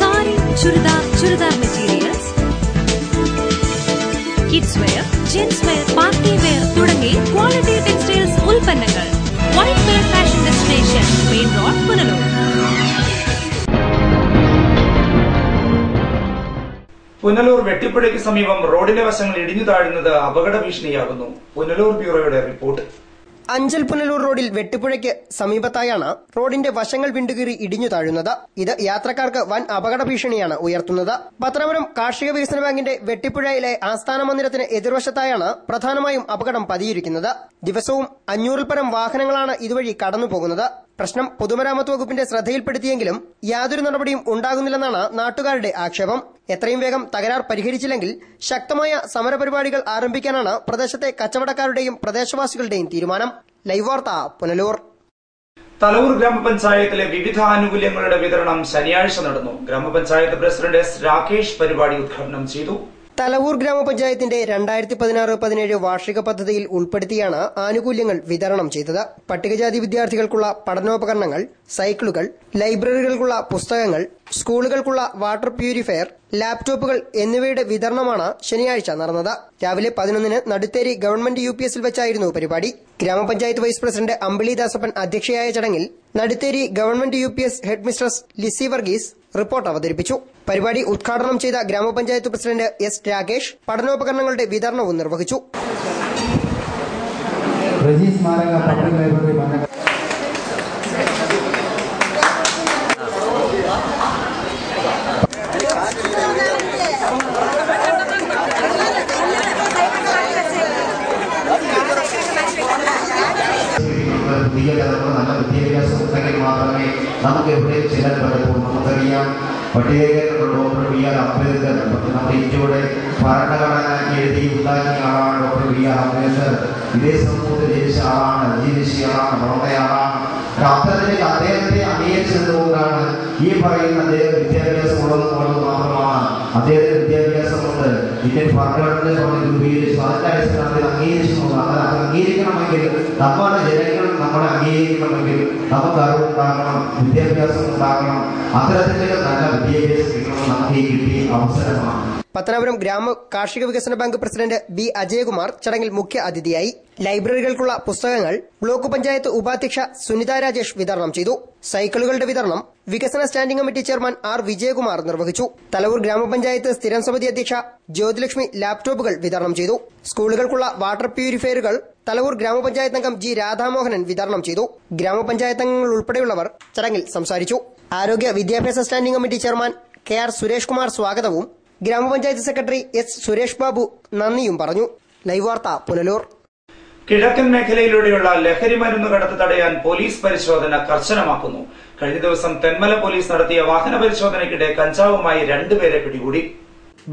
A: Sari, churidar materials, kids wear, gents wear, party wear തുടങ്ങി ക്വാളിറ്റി ടെക്സ്റ്റൈൽസ് ഉൽപ്പന്നങ്ങൾ. White pearl fashion destination, main road, Punalur.
G: Punalur വെട്ടിപ്പുഴയ്ക്ക് സമീപം റോഡിന്റെ വശങ്ങൾ ഇടിഞ്ഞു താഴുന്നത് അപകട ഭീഷണിയാകുന്നു. പുനലൂർ ബ്യൂറോയുടെ റിപ്പോർട്ട്.
M: അഞ്ചൽ പുനലൂർ റോഡിൽ വെട്ടിപ്പുഴയ്ക്ക് സമീപത്തായാണ് റോഡിന്റെ വശങ്ങൾ വിണ്ടുകീറി ഇടിഞ്ഞു താഴുന്നത്. ഇത് യാത്രക്കാർക്ക് വൻ അപകട ഭീഷണിയാണ് ഉയർത്തുന്നത്. പത്തനാപുരം കാർഷിക വികസന ബാങ്കിന്റെ വെട്ടിപ്പുഴയിലെ ആസ്ഥാന മന്ദിരത്തിന് എതിർവശത്തായാണ് പ്രധാനമായും അപകടം പതിയിരിക്കുന്നത്. ദിവസവും 500-ൽ പരം വാഹനങ്ങളാണ് ഇതുവഴി കടന്നുപോകുന്നത്. പ്രശ്നം പൊതുമരാമത്ത് വകുപ്പിന്റെ ശ്രദ്ധയിൽപ്പെടുത്തിയെങ്കിലും യാതൊരു നടപടിയും ഉണ്ടാകുന്നില്ലെന്നാണ് നാട്ടുകാരുടെ ആക്ഷേപം. എത്രയും വേഗം തകരാർ പരിഹരിച്ചില്ലെങ്കിൽ ശക്തമായ സമരപരിപാടികൾ ആരംഭിക്കാനാണ് പ്രദേശത്തെ കച്ചവടക്കാരുടെയും പ്രദേശവാസികളുടെയും തീരുമാനം. ലൈവ് വാർത്ത, പുനലൂർ.
G: തലവൂർ ഗ്രാമപഞ്ചായത്തിലെ വിവിധ ആനുകൂല്യങ്ങളുടെ വിതരണം ശനിയാഴ്ച നടന്നു. ഗ്രാമപഞ്ചായത്ത് പ്രസിഡന്റ് S. രാകേഷ് പരിപാടി ഉദ്ഘാടനം ചെയ്തു.
M: തലവൂർ ഗ്രാമപഞ്ചായത്തിന്റെ 2016-17 വാർഷിക പദ്ധതിയിൽ ഉൾപ്പെടുത്തിയാണ് ആനുകൂല്യങ്ങൾ വിതരണം ചെയ്തത്. പട്ടികജാതി വിദ്യാർത്ഥികൾക്കുള്ള പഠനോപകരണങ്ങൾ, സൈക്കിളുകൾ, ലൈബ്രറികൾക്കുള്ള പുസ്തകങ്ങൾ, സ്കൂളുകൾക്കുള്ള വാട്ടർ പ്യൂരിഫയർ, ലാപ്ടോപ്പുകൾ എന്നിവയുടെ വിതരണമാണ് ശനിയാഴ്ച നടന്നത്. രാവിലെ 11-ന് നടുത്തേരി ഗവൺമെന്റ് UPSൽ വെച്ചായിരുന്നു പരിപാടി. ഗ്രാമപഞ്ചായത്ത് വൈസ് പ്രസിഡന്റ് അമ്പിളി ദാസപ്പൻ അധ്യക്ഷയായ ചടങ്ങിൽ Nadutheri government UPS headmistress Lissy Varghese report അവതരിപ്പിച്ചു. പരിപാടി ഉദ്ഘാടനം ചെയ്ത ഗ്രാമപഞ്ചായത്ത് പ്രസിഡന്റ് S. രാകേഷ് പഠനോപകരണങ്ങളുടെ വിതരണവും നിർവഹിച്ചു.
P: പുതിയ തലമുറ നല്ല വിദ്യാഭ്യാസം ഉണ്ടെങ്കിൽ മാത്രമേ നമുക്ക് എവിടെയും ചെല്ലാൻ പറ്റത്തുള്ളൂ. നമുക്കറിയാം, പട്ടികജാതികളുടെ ഡോക്ടർ B.R. അംബേദ്കർ, നമ്മുടെ ഇന്ത്യയുടെ ഭരണഘടന എഴുതി ഉണ്ടാക്കിയ ആളാണ് ഡോക്ടർ B.R. അംബേദ്കർ. ഇതേ സമൂഹത്തിൽ ജനിച്ച ആളാണ്, ജീവിച്ച ആളാണ്, വളർന്നയാളാണ്. അത്തരത്തിൽ അദ്ദേഹത്തെ അംഗീകരിച്ചതുകൊണ്ടാണ് ഈ പറയുന്ന അദ്ദേഹം വിദ്യാഭ്യാസം ഉള്ളത് മാത്രമാണ്. അദ്ദേഹത്തിന് വിദ്യാഭ്യാസമുണ്ട്. ഇന്ത്യൻ ഭരണഘടന രൂപീകരിച്ചു. അതിന്റെ അടിസ്ഥാനത്തിൽ അംഗീകരിച്ചിട്ടുള്ളത്. അത് അംഗീകരിക്കണമെങ്കിൽ നമ്മുടെ ജനങ്ങൾ നമ്മളെ അംഗീകരിക്കണമെങ്കിൽ നമുക്ക് അറിവുണ്ടാകണം, വിദ്യാഭ്യാസം ഉണ്ടാകണം. അത്തരത്തിൽ നല്ല വിദ്യാഭ്യാസം കിട്ടണം. നമുക്ക് ഈ കിട്ടിയ അവസരമാണ്.
M: പത്തനാപുരം ഗ്രാമ കാർഷിക വികസന ബാങ്ക് പ്രസിഡന്റ് B. അജയകുമാർ ചടങ്ങിൽ മുഖ്യ അതിഥിയായി. ലൈബ്രറികൾക്കുള്ള പുസ്തകങ്ങൾ ബ്ലോക്ക് പഞ്ചായത്ത് ഉപാധ്യക്ഷ സുനിത രാജേഷ് വിതരണം ചെയ്തു. സൈക്കിളുകളുടെ വിതരണം വികസന standing committee chairman R. Vijayakumar നിർവഹിച്ചു. തലവൂർ ഗ്രാമപഞ്ചായത്ത് സ്ഥിരം സമിതി അധ്യക്ഷ ജ്യോതിലക്ഷ്മി ലാപ്ടോപ്പുകൾ വിതരണം ചെയ്തു. സ്കൂളുകൾക്കുള്ള വാട്ടർ പ്യൂരിഫയറുകൾ തലവൂർ ഗ്രാമപഞ്ചായത്ത് അംഗം G. രാധാമോഹനൻ വിതരണം ചെയ്തു. ഗ്രാമപഞ്ചായത്ത് അംഗങ്ങൾ ഉൾപ്പെടെയുള്ളവർ ചടങ്ങിൽ സംസാരിച്ചു. ആരോഗ്യ വിദ്യാഭ്യാസ standing committee chairman KR. Suresh Kumar സ്വാഗതവും ഗ്രാമപഞ്ചായത്ത് സെക്രട്ടറി S. സുരേഷ് ബാബു നന്ദിയും പറഞ്ഞു. ലൈവ് വാർത്ത, പുനലൂർ.
G: കിഴക്കൻ മേഖലയിലൂടെയുള്ള ലഹരി മരുന്ന് കടത്ത് തടയാൻ പോലീസ് പരിശോധന കർശനമാക്കുന്നു. കഴിഞ്ഞ ദിവസം തെന്മല പോലീസ് നടത്തിയ വാഹന പരിശോധനയ്ക്കിടെ കഞ്ചാവുമായി 2 പേരെ പിടികൂടി.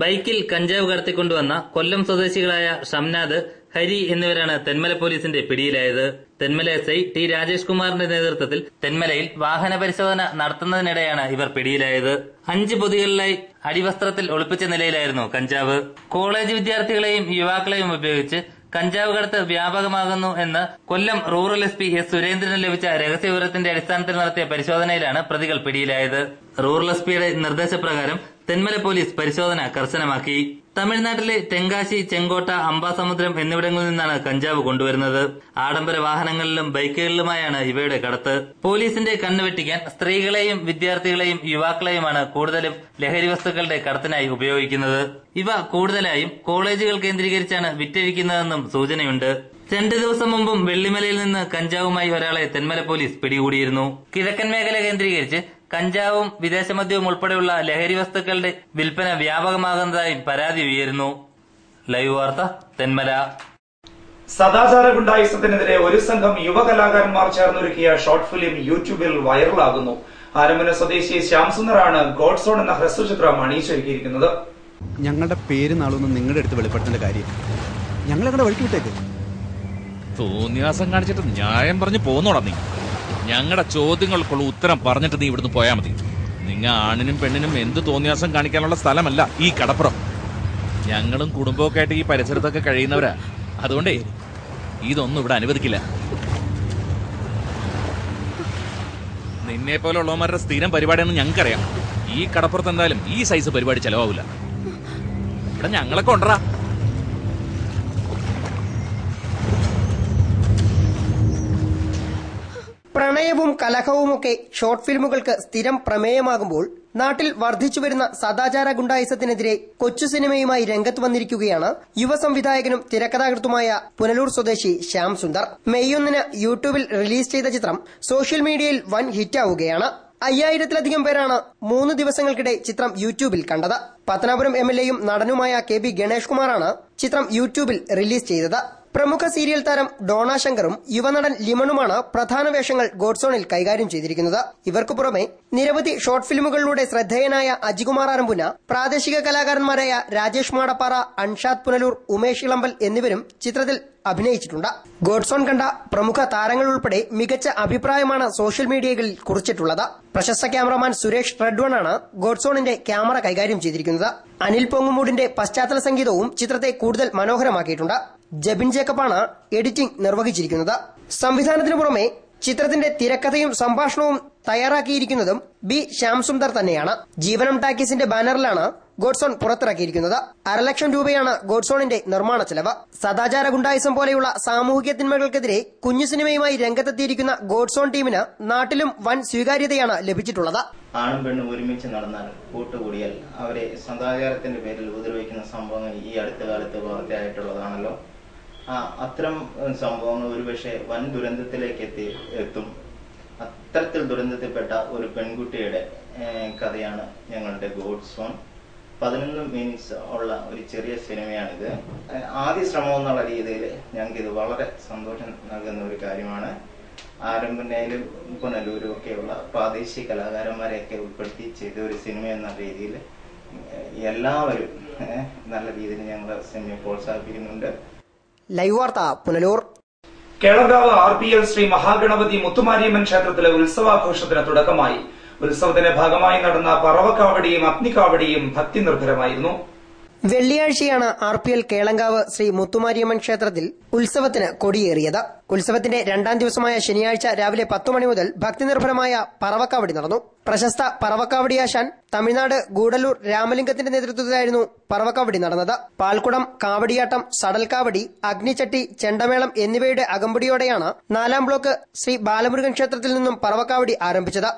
H: ബൈക്കിൽ കഞ്ചാവ് കടത്തിക്കൊണ്ടുവന്ന കൊല്ലം സ്വദേശികളായ ഷംനാദ്, ഹരി എന്നിവരാണ് തെന്മല പോലീസിന്റെ പിടിയിലായത്. തെന്മല SI ടി രാജേഷ് കുമാറിന്റെ നേതൃത്വത്തിൽ തെന്മലയിൽ വാഹന പരിശോധന നടത്തുന്നതിനിടെയാണ് ഇവർ പിടിയിലായത്. 5 പൊതികളിലായി അടിവസ്ത്രത്തിൽ ഒളിപ്പിച്ച നിലയിലായിരുന്നു കഞ്ചാവ്. കോളേജ് വിദ്യാർത്ഥികളെയും യുവാക്കളെയും ഉപയോഗിച്ച് കഞ്ചാവ് കടത്ത് വ്യാപകമാകുന്നു എന്ന് കൊല്ലം റൂറൽ SP S സുരേന്ദ്രന് ലഭിച്ച രഹസ്യവിവരത്തിന്റെ അടിസ്ഥാനത്തിൽ നടത്തിയ പരിശോധനയിലാണ് പ്രതികൾ പിടിയിലായത്. റൂറൽ SPയുടെ നിർദ്ദേശപ്രകാരം തെന്മല പോലീസ് പരിശോധന കർശനമാക്കി. തമിഴ്നാട്ടിലെ തെങ്കാശി, ചെങ്കോട്ട, അമ്പാസമുദ്രം എന്നിവിടങ്ങളിൽ നിന്നാണ് കഞ്ചാവ് കൊണ്ടുവരുന്നത്. ആഡംബര വാഹനങ്ങളിലും ബൈക്കുകളിലുമായാണ് ഇവയുടെ കടത്ത്. പോലീസിന്റെ കണ്ണുവെട്ടിക്കാൻ സ്ത്രീകളെയും വിദ്യാർത്ഥികളെയും യുവാക്കളെയുമാണ് കൂടുതലും ലഹരി വസ്തുക്കളുടെ കടത്തിനായി ഉപയോഗിക്കുന്നത്. ഇവ കൂടുതലായും കോളേജുകൾ കേന്ദ്രീകരിച്ചാണ് വിറ്റഴിക്കുന്നതെന്നും സൂചനയുണ്ട്. 2 ദിവസം മുമ്പും വെള്ളിമലയിൽ നിന്ന് കഞ്ചാവുമായി ഒരാളെ തെന്മല പോലീസ് പിടികൂടിയിരുന്നു. കിഴക്കൻ മേഖല കേന്ദ്രീകരിച്ച് കഞ്ചാവും വിദേശമദ്യവും ഉൾപ്പെടെയുള്ള ലഹരി വസ്തുക്കളുടെ വിൽപ്പന വ്യാപകമാകുന്നതായും പരാതി ഉയരുന്നു. ലൈവ് വാർത്ത, തെന്മല.
G: സദാചാര ഗുണ്ടായിസത്തിനെതിരെ ഒരു സംഘം യുവകലാകാരന്മാർ ചേർന്നൊരുക്കിയ ഷോർട്ട് ഫിലിം യൂട്യൂബിൽ വൈറലാകുന്നു. ആരംഭന സ്വദേശി ശ്യാംസുന്ദറാണ് ഗോഡ് സോൺ എന്ന ഹ്രസ്വചിത്രം അണിയിച്ചൊരുക്കിയിരിക്കുന്നത്.
Q: ഞങ്ങളുടെ പേര് നാളൊന്നും നിങ്ങളുടെ അടുത്ത് വെളിപ്പെടുത്തേണ്ട കാര്യം ഞങ്ങളെ വഴിക്ക് വിട്ടേക്ക്.
R: തോന്നിയാസം കാണിച്ചിട്ട് ന്യായം പറഞ്ഞു പോന്നോടാ നീ. ഞങ്ങളുടെ ചോദ്യങ്ങൾക്കുള്ള ഉത്തരം പറഞ്ഞിട്ട് നീ ഇവിടുന്ന് പോയാൽ മതി. നിങ്ങ ആണിനും പെണ്ണിനും എന്ത് തോന്നിയാസം കാണിക്കാനുള്ള സ്ഥലമല്ല ഈ കടപ്പുറം. ഞങ്ങളും കുടുംബമൊക്കെ ആയിട്ട് ഈ പരിസരത്തൊക്കെ കഴിയുന്നവരാ. അതുകൊണ്ടേ ഇതൊന്നും ഇവിടെ അനുവദിക്കില്ല. നിന്നെ പോലെ ഉള്ളവന്മാരുടെ സ്ഥിരം പരിപാടിയാണെന്ന് ഞങ്ങൾക്കറിയാം. ഈ കടപ്പുറത്ത് എന്തായാലും ഈ സൈസ് പരിപാടി ചെലവാവില്ല. ഇവിടെ ഞങ്ങളൊക്കെ ഉണ്ടറാ.
M: പ്രണയവും കലഹവുമൊക്കെ ഷോർട്ട് ഫിലിമുകൾക്ക് സ്ഥിരം പ്രമേയമാകുമ്പോൾ നാട്ടിൽ വർദ്ധിച്ചുവരുന്ന സദാചാര ഗുണ്ടായിസത്തിനെതിരെ കൊച്ചു സിനിമയുമായി രംഗത്ത് വന്നിരിക്കുകയാണ് യുവ സംവിധായകനും തിരക്കഥാകൃത്തുമായ പുനലൂർ സ്വദേശി ശ്യാം സുന്ദർ. മെയ് 1 യൂട്യൂബിൽ റിലീസ് ചെയ്ത ചിത്രം സോഷ്യൽ മീഡിയയിൽ വൻ ഹിറ്റാവുകയാണ്. 5000-ലധികം പേരാണ് 3 ദിവസങ്ങൾക്കിടെ ചിത്രം യൂട്യൂബിൽ കണ്ടത്. പത്തനാപുരം MLAയും നടനുമായ KB ഗണേഷ് കുമാറാണ് ചിത്രം യൂട്യൂബിൽ റിലീസ് ചെയ്തത്. പ്രമുഖ സീരിയൽ താരം ഡോണ ശങ്കറും യുവനടൻ ലിമണുമാണ് പ്രധാന വേഷങ്ങൾ ഗോഡ് സോണിൽ കൈകാര്യം ചെയ്തിരിക്കുന്നത്. ഇവർക്കു പുറമെ നിരവധി ഷോർട്ട് ഫിലിമുകളിലൂടെ ശ്രദ്ധേയനായ അജികുമാർ ആറമ്പുന, പ്രാദേശിക കലാകാരന്മാരായ രാജേഷ് മാടപ്പാറ, അൻഷാദ് പുനലൂർ, ഉമേഷ് ഇളമ്പൽ എന്നിവരും ചിത്രത്തിൽ അഭിനയിച്ചിട്ടുണ്ട്. ഗോഡ് സോൺ കണ്ട പ്രമുഖ താരങ്ങൾ ഉൾപ്പെടെ മികച്ച അഭിപ്രായമാണ് സോഷ്യൽ മീഡിയകളിൽ കുറിച്ചിട്ടുള്ളത്. പ്രശസ്ത ക്യാമറമാൻ സുരേഷ് റെഡ്വണാണ് ഗോഡ് സോണിന്റെ ക്യാമറ കൈകാര്യം ചെയ്തിരിക്കുന്നത്. അനിൽ പൊങ്ങുമൂടിന്റെ പശ്ചാത്തല സംഗീതവും ചിത്രത്തെ കൂടുതൽ മനോഹരമാക്കിയിട്ടുണ്ട്. ജബിൻ ജേക്കബാണ് എഡിറ്റിംഗ് നിർവഹിച്ചിരിക്കുന്നത്. സംവിധാനത്തിനു പുറമെ ചിത്രത്തിന്റെ തിരക്കഥയും സംഭാഷണവും തയ്യാറാക്കിയിരിക്കുന്നതും ബി ശ്യാംസുന്ദർ തന്നെയാണ്. ജീവനം ടാക്കീസിന്റെ ബാനറിലാണ് ഗോഡ് സോൺ പുറത്തിറക്കിയിരിക്കുന്നത്. 1,00,000 രൂപയാണ് ഗോഡ് സോണിന്റെ നിർമ്മാണ ചെലവ്. സദാചാര ഗുണ്ടായിസം പോലെയുള്ള സാമൂഹിക തിന്മകൾക്കെതിരെ കുഞ്ഞു സിനിമയുമായി രംഗത്തെത്തിയിരിക്കുന്ന ഗോഡ് സോൺ ടീമിന് നാട്ടിലും വൻ സ്വീകാര്യതയാണ് ലഭിച്ചിട്ടുള്ളത്.
S: ആണും പെണ്ണും ഒരുമിച്ച് നടന്നാൽ കൂട്ടുകൂടിയാൽ അവരെ സദാചാരത്തിന്റെ പേരിൽ ഉപദ്രവിക്കുന്ന സംഭവങ്ങൾ ഈ അടുത്ത കാലത്ത് വാർത്തയായിട്ടുള്ളതാണല്ലോ. അത്തരം സംഭവങ്ങൾ ഒരുപക്ഷെ വൻ ദുരന്തത്തിലേക്ക് എത്തും. അത്തരത്തിൽ ദുരന്തത്തിൽപ്പെട്ട ഒരു പെൺകുട്ടിയുടെ കഥയാണ് ഞങ്ങളുടെ ഗോഡ് സോൺ. 11 മിനിറ്റ്സ് ഉള്ള ഒരു ചെറിയ സിനിമയാണിത്. ആദ്യ ശ്രമം എന്നുള്ള രീതിയിൽ ഞങ്ങൾക്കിത് വളരെ സന്തോഷം നൽകുന്ന ഒരു കാര്യമാണ്. ആരംഭനയിലും പുനലൂരും ഒക്കെയുള്ള പ്രാദേശിക കലാകാരന്മാരെയൊക്കെ ഉൾപ്പെടുത്തി ചെയ്ത ഒരു സിനിമ എന്ന രീതിയിൽ എല്ലാവരും നല്ല രീതിയിൽ ഞങ്ങളുടെ സിനിമയെ പ്രോത്സാഹിപ്പിക്കുന്നുണ്ട്.
M: ലൈവ് വാർത്ത, പുനലൂർ.
G: കേളങ്കാവ് RPL ശ്രീ മഹാഗണപതി മുത്തുമാരിയമ്മൻ ക്ഷേത്രത്തിലെ ഉത്സവാഘോഷത്തിന് തുടക്കമായി. ഉത്സവത്തിന്റെ ഭാഗമായി നടന്ന പറവക്കാവടിയും അഗ്നിക്കാവടിയും ഭക്തി നിർഭരമായിരുന്നു.
M: വെള്ളിയാഴ്ചയാണ് RPL കേളങ്കാവ് ശ്രീ മുത്തുമാരിയമ്മൻ ക്ഷേത്രത്തിൽ ഉത്സവത്തിന് കൊടിയേറിയത്. ഉത്സവത്തിന്റെ 2ാം ദിവസമായ ശനിയാഴ്ച രാവിലെ 10 മണി മുതൽ ഭക്തിനിർഭരമായ പറവക്കാവടി നടന്നു. പ്രശസ്ത പറവക്കാവടിയാശാൻ തമിഴ്നാട് ഗൂഡല്ലൂർ രാമലിംഗത്തിന്റെ നേതൃത്വത്തിലായിരുന്നു പറവക്കാവടി നടന്നത്. പാൽക്കുടം, കാവടിയാട്ടം, സടൽക്കാവടി, അഗ്നിച്ചട്ടി, ചെണ്ടമേളം എന്നിവയുടെ അകമ്പടിയോടെയാണ് 4ാം ബ്ലോക്ക് ശ്രീ ബാലമുരുകൻ ക്ഷേത്രത്തിൽ നിന്നും പറവക്കാവടി ആരംഭിച്ചത്.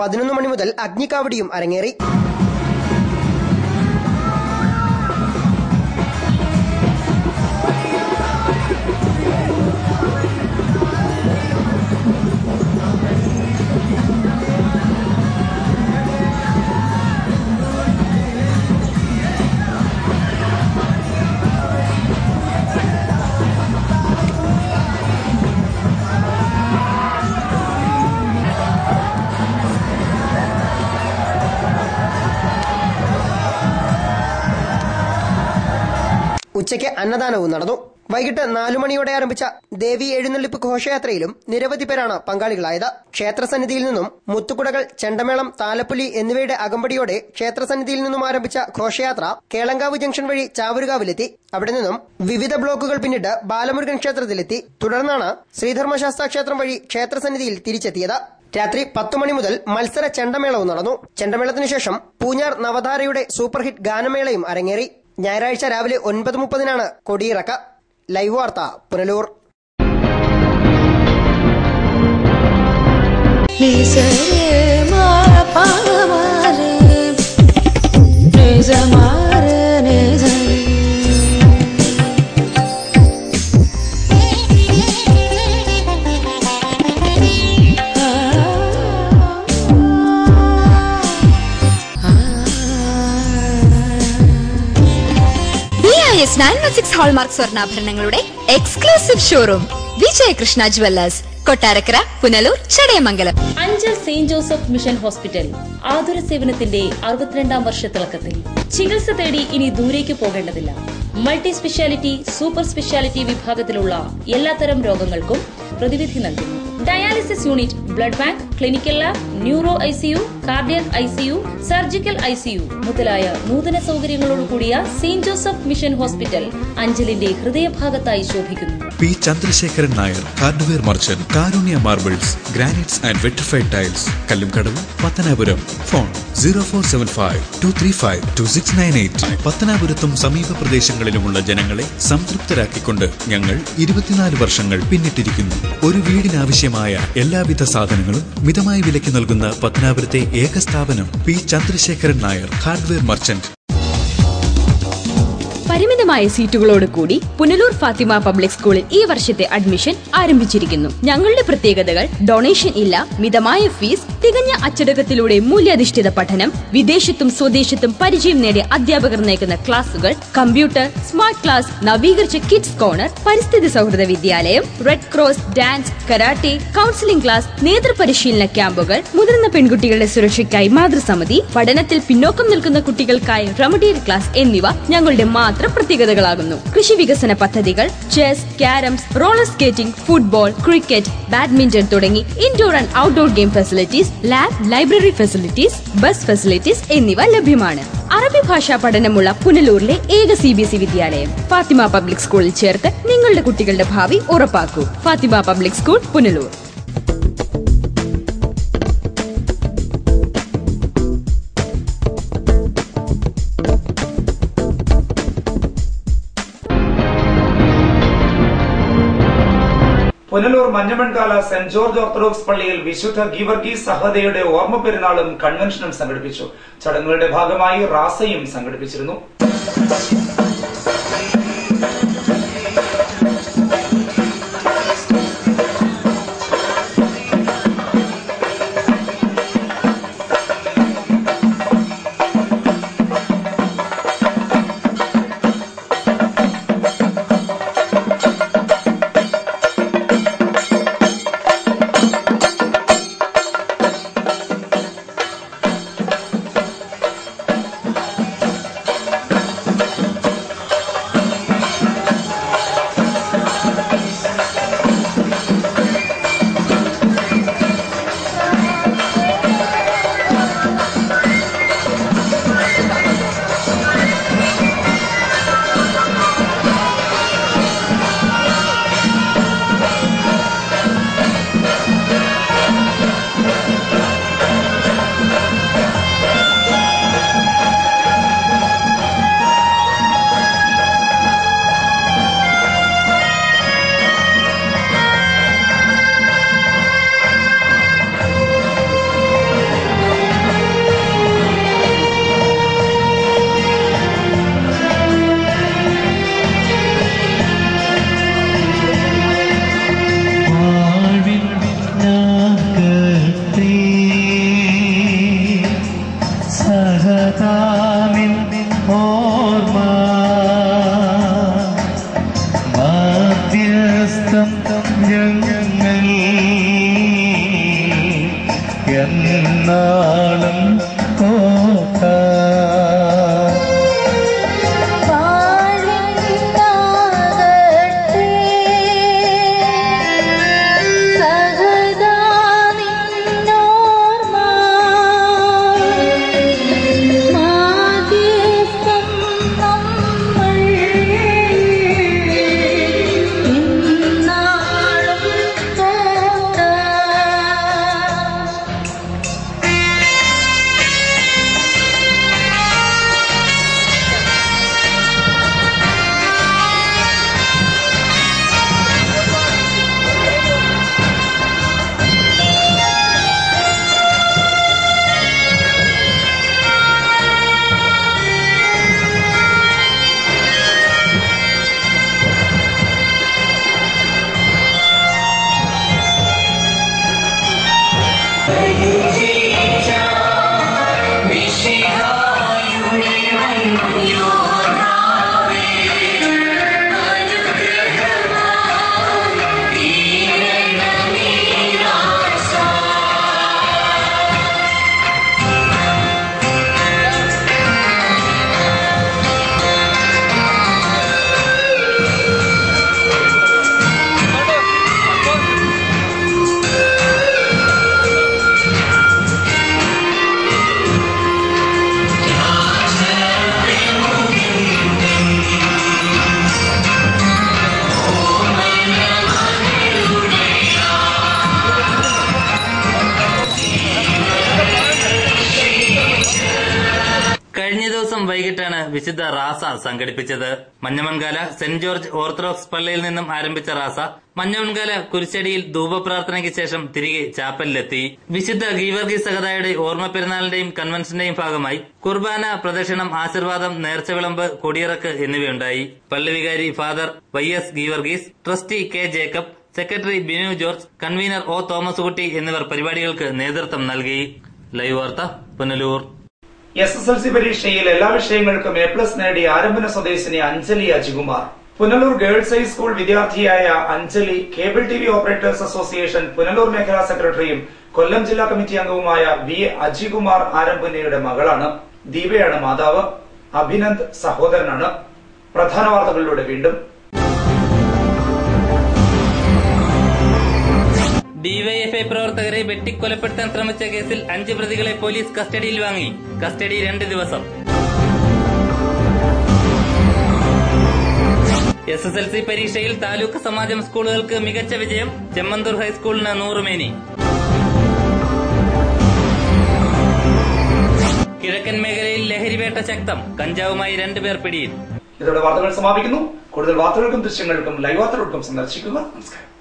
M: 11 മണി മുതൽ അഗ്നിക്കാവടിയും അരങ്ങേറി. ഉച്ചയ്ക്ക് അന്നദാനവും നടന്നു. വൈകിട്ട് 4 മണിയോടെ ആരംഭിച്ച ദേവി എഴുന്നള്ളിപ്പ് ഘോഷയാത്രയിലും നിരവധി പേരാണ് പങ്കാളികളായത്. ക്ഷേത്രസന്നിധിയിൽ നിന്നും മുത്തുകുടകൾ, ചെണ്ടമേളം, താലപ്പൊലി എന്നിവയുടെ അകമ്പടിയോടെ ക്ഷേത്രസന്നിധിയിൽ നിന്നും ആരംഭിച്ച ഘോഷയാത്ര കേളങ്കാവ് ജംഗ്ഷൻ വഴി ചാവൂരുകാവിലെത്തി. അവിടെ നിന്നും വിവിധ ബ്ലോക്കുകൾ പിന്നിട്ട് ബാലമുരുകൻ ക്ഷേത്രത്തിലെത്തി. തുടർന്നാണ് ശ്രീധർമ്മശാസ്ത്ര ക്ഷേത്രം വഴി ക്ഷേത്രസന്നിധിയിൽ തിരിച്ചെത്തിയത്. രാത്രി 10 മണി മുതൽ മത്സര ചെണ്ടമേളവും നടന്നു. ചെണ്ടമേളത്തിനു ശേഷം പൂഞ്ഞാർ നവധാരയുടെ സൂപ്പർഹിറ്റ് ഗാനമേളയും അരങ്ങേറി. ഞായറാഴ്ച രാവിലെ 9:30 കൊടിയിറക്ക. ലൈവ് വാർത്ത പുനലൂർ.
A: BIS 916 ഹോൾമാർക്ക് സ്വർണ്ണാഭരണങ്ങളുടെ exclusive showroom Vijayakrishna jewellers, Kottarakkara, Punalur, Chadayamangalam.
T: Anchal saint Joseph mission hospital ആതുര സേവനത്തിന്റെ 62ാം വർഷത്തിളക്കത്തിൽ. ചികിത്സ തേടി ഇനി ദൂരേക്ക് പോകേണ്ടതില്ല. മൾട്ടി സ്പെഷ്യാലിറ്റി, സൂപ്പർ സ്പെഷ്യാലിറ്റി വിഭാഗത്തിലുള്ള എല്ലാത്തരം രോഗങ്ങൾക്കും പ്രതിവിധി നൽകുന്നു. Dialysis unit, blood bank, clinical lab, neuro ICU, cardiac ICU, surgical ICU മുതലായ നൂതന സൗകര്യങ്ങളോടുകൂടിയ സെയിന്റ് ജോസഫ് മിഷൻ ഹോസ്പിറ്റൽ അഞ്ചലിന്റെ ഹൃദയഭാഗത്തായി ശോഭിക്കുന്നു.
U: P Chandrasekharan Nair, hardware merchant, Karunya marbles, granites and vitrified tiles, Kallumkadavu, Pathanapuram. Phone 0475-235-2698. പത്തനാപുരത്തും സമീപ പ്രദേശങ്ങളിലുമുള്ള ജനങ്ങളെ സംതൃപ്തരാക്കിക്കൊണ്ട് ഞങ്ങൾ 24 വർഷങ്ങൾ പിന്നിട്ടിരിക്കുന്നു. ഒരു വീടിനാവശ്യമായ എല്ലാവിധ സാധനങ്ങളും മിതമായ വിലയ്ക്ക് നൽകുന്ന പത്തനാപുരത്തെ ഏക സ്ഥാപനം P Chandrasekharan Nair, hardware merchant.
D: പരിമിതമായ സീറ്റുകളോട് കൂടി പുനലൂർ ഫാത്തിമ പബ്ലിക് സ്കൂളിൽ ഈ വർഷത്തെ അഡ്മിഷൻ ആരംഭിച്ചിരിക്കുന്നു. ഞങ്ങളുടെ പ്രത്യേകതകൾ: ഡൊണേഷൻ ഇല്ല, മിതമായ ഫീസ്, തികഞ്ഞ അച്ചടക്കത്തിലൂടെ മൂല്യാധിഷ്ഠിത പഠനം, വിദേശത്തും സ്വദേശത്തും പരിചയം നേടിയ അധ്യാപകർ നയിക്കുന്ന ക്ലാസുകൾ, കമ്പ്യൂട്ടർ, സ്മാർട്ട് ക്ലാസ്, നവീകരിച്ച കിഡ്സ് കോർണർ, പരിസ്ഥിതി സൗഹൃദ വിദ്യാലയം, red cross, dance, karate, counselling class, നേതൃപരിശീലന ക്യാമ്പുകൾ, മുതിർന്ന പെൺകുട്ടികളുടെ സുരക്ഷയ്ക്കായി മാതൃസമിതി, പഠനത്തിൽ പിന്നോക്കം നിൽക്കുന്ന കുട്ടികൾക്കായി റെമഡിയൽ ക്ലാസ് എന്നിവ ഞങ്ങളുടെ മാത്രം പ്രത്യേകതകളാകുന്നു. കൃഷി വികസന പദ്ധതികൾ, chess, carroms, roller skating, football, cricket, badminton തുടങ്ങി indoor and outdoor game facilities, lab, library facilities, bus facilities എന്നിവ ലഭ്യമാണ്. അറബി ഭാഷാ പഠനമുള്ള പുനലൂരിലെ ഏക CBSE വിദ്യാലയം ഫാത്തിമ പബ്ലിക് സ്കൂളിൽ ചേർത്ത് നിങ്ങളുടെ കുട്ടികളുടെ ഭാവി ഉറപ്പാക്കൂ. Fathima public school, Punalur.
G: Punalur Manjamankala saint George orthodox പള്ളിയിൽ വിശുദ്ധ ഗീവർഗീസ് സഹോദയുടെ ഓർമ്മ പെരുന്നാളും കൺവെൻഷനും സംഘടിപ്പിച്ചു. ചടങ്ങുകളുടെ ഭാഗമായി റാസയും സംഘടിപ്പിച്ചിരുന്നു.
B: എന്നാളും കോട്ട
H: വൈകിട്ടാണ് വിശുദ്ധ റാസ സംഘടിപ്പിച്ചത്. മഞ്ഞമൺകാല സെന്റ് ജോർജ് ഓർത്തഡോക്സ് പള്ളിയിൽ നിന്നും ആരംഭിച്ച റാസ മഞ്ഞമൺകാല കുരിശടിയിൽ ധൂപപ്രാർത്ഥനയ്ക്ക് ശേഷം തിരികെ ചാപ്പലിലെത്തി. വിശുദ്ധ ഗീവർഗീസ് സഹദായുടെ ഓർമ്മ പെരുന്നാളിന്റെയും കൺവെൻഷന്റെയും ഭാഗമായി കുർബാന, പ്രദക്ഷിണം, ആശീർവാദം, നേർച്ചവിളമ്പ്, കൊടിയിറക്ക് എന്നിവയുണ്ടായി. പള്ളി വികാരി father YS Geevarghese, trustee K Jacob, secretary Binu George, convener O Thomas കുട്ടി എന്നിവർ പരിപാടികൾക്ക് നേതൃത്വം നൽകി. ലൈവ് വാർത്ത പുനലൂർ.
G: SSLC പരീക്ഷയിൽ എല്ലാ വിഷയങ്ങൾക്കും A+ നേടി ആരംഭന സ്വദേശിനി അഞ്ജലി അജികുമാർ. പുനലൂർ ഗേൾസ് ഹൈസ്കൂൾ വിദ്യാർത്ഥിയായ Anjali cable TV operators association Punalur മേഖലാ സെക്രട്ടറിയും കൊല്ലം ജില്ലാ കമ്മിറ്റി അംഗവുമായ V അജികുമാർ ആരംഭനയുടെ മകളാണ്. ദീപയാണ് മാതാവ്. അഭിനന്ദ് സഹോദരനാണ്. പ്രധാന വാർത്തകളിലൂടെ വീണ്ടും.
H: ഡിവൈഎഫ്ഐ പ്രവർത്തകരെ വെട്ടിക്കൊലപ്പെടുത്താൻ ശ്രമിച്ച കേസിൽ 5 പ്രതികളെ പോലീസ് കസ്റ്റഡിയിൽ വാങ്ങി. കസ്റ്റഡി 2 ദിവസം. SSLC പരീക്ഷയിൽ താലൂക്ക് സമാജം സ്കൂളുകൾക്ക് മികച്ച വിജയം. ചെമ്മന്തൂർ ഹൈസ്കൂളിന് 100 മേനി. കിഴക്കൻ മേഖലയിൽ ലഹരിവേട്ട ശക്തം. കഞ്ചാവുമായി 2 പേർ പിടിയിൽ.
G: ഇതോടെ വാർത്തകൾ സമാപിക്കുന്നു. കൂടുതൽ വാർത്തകൾക്കും ദൃശ്യങ്ങൾക്കും ലൈവ് വാർത്തകൾക്കും സന്ദർശിക്കുക. നമസ്കാരം.